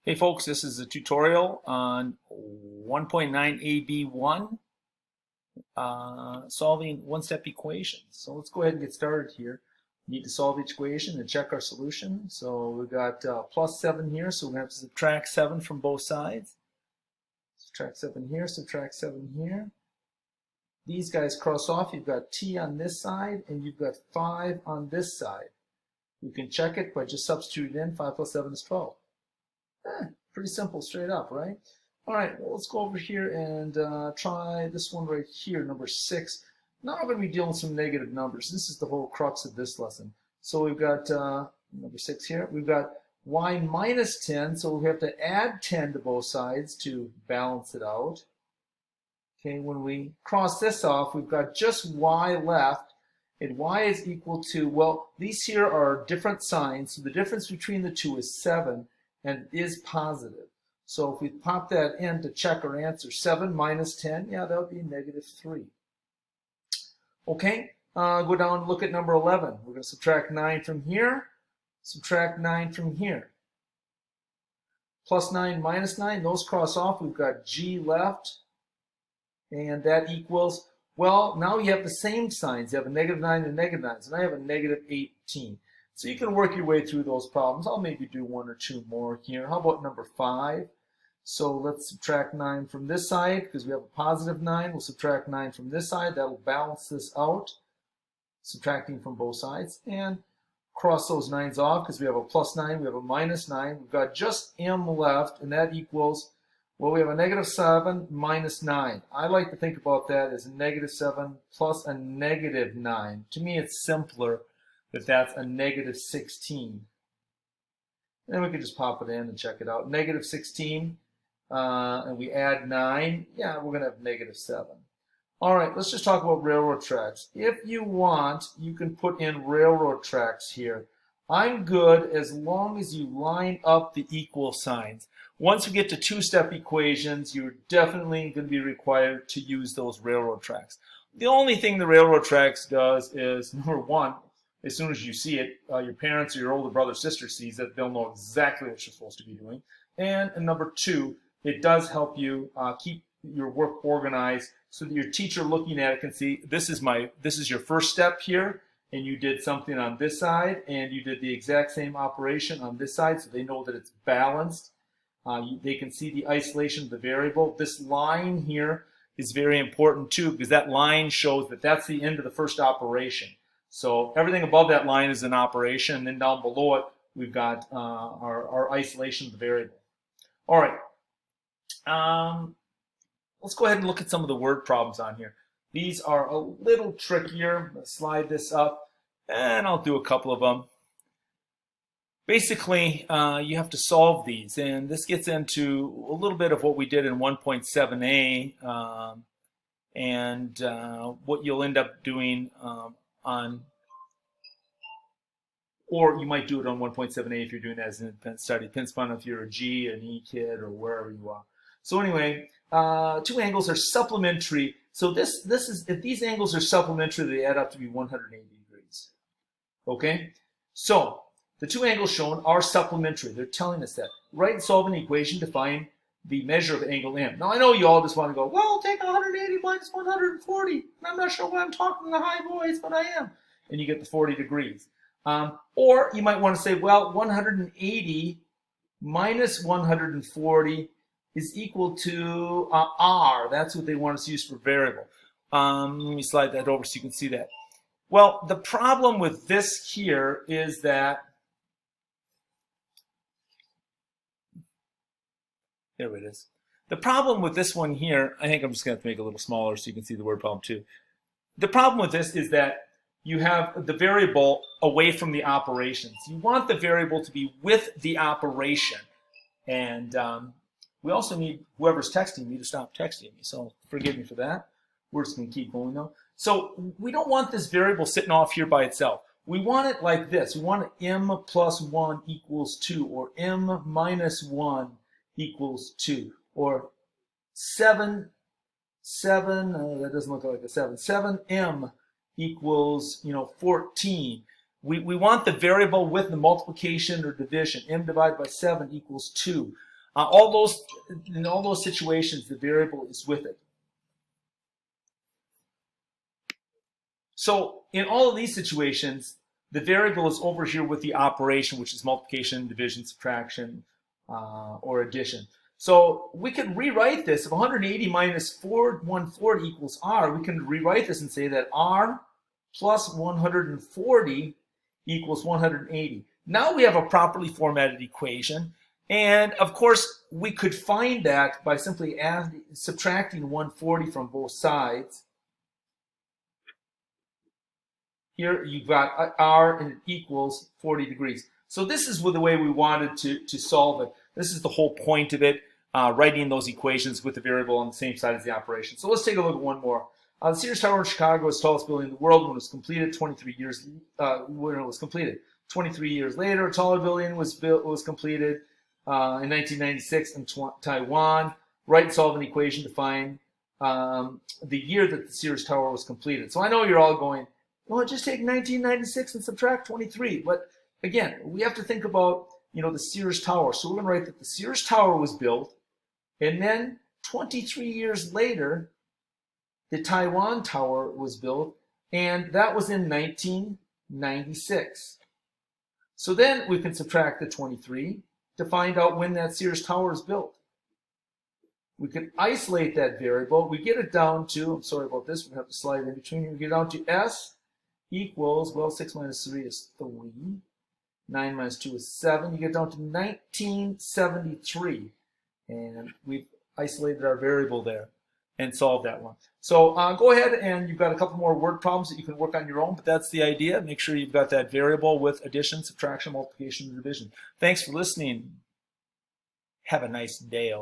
Hey folks, this is a tutorial on 1.9 AB1 solving one-step equations. So let's go ahead and get started here. We need to solve each equation and check our solution. So we've got plus 7 here, so we're going to have to subtract 7 from both sides. Subtract 7 here, subtract 7 here. These guys cross off. You've got t on this side and you've got 5 on this side. You can check it by just substituting in. 5 plus 7 is 12. Pretty simple, straight up, right? All right, well, let's go over here and try this one right here, number 6. Now we're going to be dealing with some negative numbers. This is the whole crux of this lesson. So we've got number 6 here. We've got y minus 10, so we have to add 10 to both sides to balance it out. Okay, when we cross this off, we've got just y left, and y is equal to, well, these here are different signs, so the difference between the two is 7. And is positive. So if we pop that in to check our answer, 7 minus 10, yeah, that would be negative 3. Okay, go down and look at number 11. We're going to subtract 9 from here, subtract 9 from here. Plus 9 minus 9, those cross off. We've got g left, and that equals, well, now you have the same signs. You have a negative 9 and a negative 9, so now you have a negative 18. So you can work your way through those problems. I'll maybe do 1 or 2 more here. How about number 5? So let's subtract 9 from this side because we have a positive 9. We'll subtract 9 from this side. That will balance this out, subtracting from both sides. And cross those 9s off because we have a plus 9, we have a minus 9. We've got just m left, and that equals, well, we have a negative 7 minus 9. I like to think about that as a negative 7 plus a negative 9. To me, it's simpler that that's a negative 16. And then we can just pop it in and check it out. Negative 16, and we add 9. Yeah, we're going to have negative 7. All right, let's just talk about railroad tracks. If you want, you can put in railroad tracks here. I'm good as long as you line up the equal signs. Once we get to two-step equations, you're definitely going to be required to use those railroad tracks. The only thing the railroad tracks does is, number 1, as soon as you see it, your parents or your older brother or sister sees it, they'll know exactly what you're supposed to be doing. And number 2, it does help you keep your work organized so that your teacher looking at it can see this is your first step here, and you did something on this side, and you did the exact same operation on this side, so they know that it's balanced. They can see the isolation of the variable. This line here is very important too, because that line shows that that's the end of the first operation. So everything above that line is an operation, and then down below it, we've got our isolation of the variable. All right, let's go ahead and look at some of the word problems on here. These are a little trickier. I'm going to slide this up, and I'll do a couple of them. Basically, you have to solve these, and this gets into a little bit of what we did in 1.7a, and what you'll end up doing or you might do it on 1.7a if you're doing that as an independent study. Depends upon if you're a G, an E kid, or wherever you are. So anyway, two angles are supplementary. So this is, if these angles are supplementary, they add up to be 180 degrees. Okay? So the two angles shown are supplementary. They're telling us that. Write and solve an equation to find the measure of angle M. Now I know you all just want to go, well, take 180 minus 140. And I'm not sure why I'm talking in a high voice, but I am. And you get the 40 degrees. Or you might want to say, well, 180 minus 140 is equal to r. That's what they want us to use for variable. Let me slide that over so you can see that. Well, the problem with this here is that, there it is. The problem with this one here, I think I'm just going to have to make it a little smaller so you can see the word problem too. The problem with this is that you have the variable away from the operations. You want the variable to be with the operation. And we also need whoever's texting me to stop texting me. So forgive me for that. We're just going to keep going though. So we don't want this variable sitting off here by itself. We want it like this. We want m plus 1 equals 2, or m minus 1 equals 2, or 7, that doesn't look like a 7, 7m equals, 14. We want the variable with the multiplication or division. M divided by 7 equals 2. In all those situations, the variable is with it. So in all of these situations, the variable is over here with the operation, which is multiplication, division, subtraction, or addition. So we can rewrite this. If 180 minus 140 equals r, we can rewrite this and say that r plus 140 equals 180. Now we have a properly formatted equation. And of course, we could find that by simply subtracting 140 from both sides. Here you've got r and it equals 40 degrees. So this is the way we wanted to solve it. This is the whole point of it, writing those equations with the variable on the same side as the operation. So let's take a look at one more. The Sears Tower in Chicago is the tallest building in the world when it was completed 23 years when it was completed. 23 years later, a taller building was completed in 1996 in Taiwan. Write and solve an equation to find the year that the Sears Tower was completed. So I know you're all going, well, just take 1996 and subtract 23. But again, we have to think about, the Sears Tower. So we're going to write that the Sears Tower was built, and then 23 years later, the Taiwan Tower was built, and that was in 1996. So then we can subtract the 23 to find out when that Sears Tower is built. We can isolate that variable. We get it down to, I'm sorry about this, we have to slide in between. We get down to S equals, well, 6 minus 3 is 3. 9 minus 2 is 7. You get down to 1973. And we've isolated our variable there and solved that one. So go ahead, and you've got a couple more word problems that you can work on your own, but that's the idea. Make sure you've got that variable with addition, subtraction, multiplication, and division. Thanks for listening. Have a nice day.